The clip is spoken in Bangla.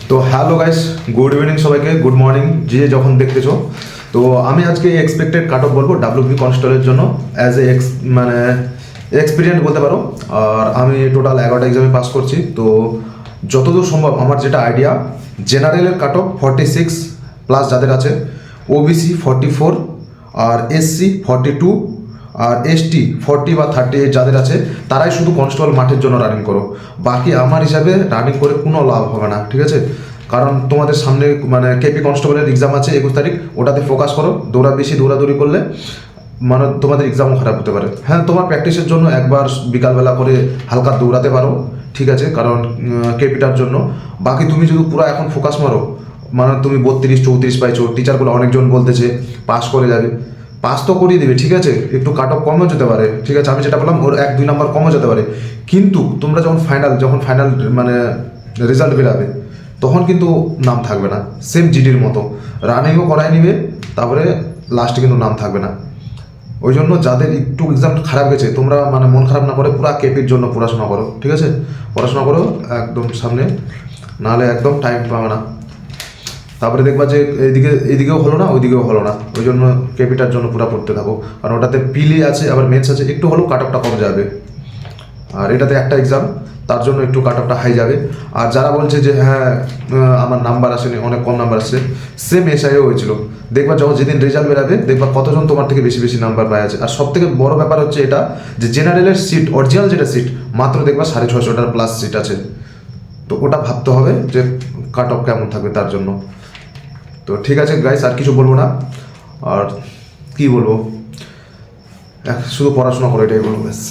তো হ্যালো গাইস, গুড ইভিনিং সবাইকে, গুড মর্নিং যে যখন দেখতেছো। তো আমি আজকে এক্সপেক্টেড কাট অফ বলবো ডাব্লিউবি কনস্টেবলের জন্য অ্যাজ এ মানে এক্সপিরিয়েন্স বলতে পারো। আর আমি টোটাল 11টা এক্সামে পাস করছি। তো যতদূর সম্ভব আমার যেটা আইডিয়া, জেনারেলের কাট অফ 46 প্লাস যাদের আছে, ওবিসি 44, আর এসসি 42, আর এসটি 40 বা 38 যাদের আছে, তারাই শুধু কনস্টেবল মাঠের জন্য রানিং করো। বাকি আমার হিসাবে রানিং করে কোনো লাভ হবে না, ঠিক আছে? কারণ তোমাদের সামনে মানে কেপি কনস্টেবলের এক্সাম আছে 21 তারিখ, ওটাতে ফোকাস করো। বেশি দৌড়াদৌড়ি করলে মানে তোমাদের এক্সামও খারাপ হতে পারে। হ্যাঁ, তোমার প্র্যাকটিসের জন্য একবার বিকালবেলা করে হালকা দৌড়াতে পারো, ঠিক আছে, কারণ কেপিটার জন্য। বাকি তুমি যদি পুরো এখন ফোকাস মারো, মানে তুমি 32-34 পাইছো, টিচারগুলো অনেকজন বলতেছে পাস করে যাবে, পাস তো করিয়ে দিবে, ঠিক আছে, একটু কাট অফ কমও যেতে পারে, ঠিক আছে, আমি যেটা বললাম ওর 1-2 নাম্বার কমও যেতে পারে। কিন্তু তোমরা যখন ফাইনাল মানে রেজাল্ট বেরাবে, তখন কিন্তু নাম থাকবে না, সেম জিডির মতো রানিংও করাই নিবে, তারপরে লাস্টে কিন্তু নাম থাকবে না। ওই জন্য যাদের একটু এক্সাম খারাপ গেছে, তোমরা মানে মন খারাপ না করে পুরো কেপির জন্য পড়াশোনা করো, ঠিক আছে, পড়াশোনা করো একদম সামনে, নাহলে একদম টাইম পাবে না। তারপরে দেখবা যে এইদিকেও হলো না, ওইদিকেও হলো না। ওই জন্য কেপিটার জন্য পুরো পড়তে থাকো, কারণ ওটাতে পিলি আছে, আবার মেন্স আছে, একটু হলেও কাট অফটা কম যাবে। আর এটাতে একটা এক্সাম, তার জন্য একটু কাট অফটা হাই যাবে। আর যারা বলছে যে হ্যাঁ আমার নাম্বার আসেনি, অনেক কম নাম্বার আসছে, সেম এসআইও হয়েছিল। দেখবা যখন যেদিন রেজাল্ট বেরাবে, দেখবা কতজন তোমার থেকে বেশি বেশি নাম্বার পায় আছে। আর সব থেকে বড় ব্যাপার হচ্ছে এটা, যে জেনারেলের সিট, অরিজিনাল যেটা সিট, মাত্র দেখবা 650টার প্লাস সিট আছে। তো ওটা ভাবতে হবে যে কাট অফ কেমন থাকবে তার জন্য। তো ঠিক আছে গাইস, আর কিছু বলবো না। আর কি বলবো, শুধু পড়াশোনা করো, এটাই বলবো ব্যাস।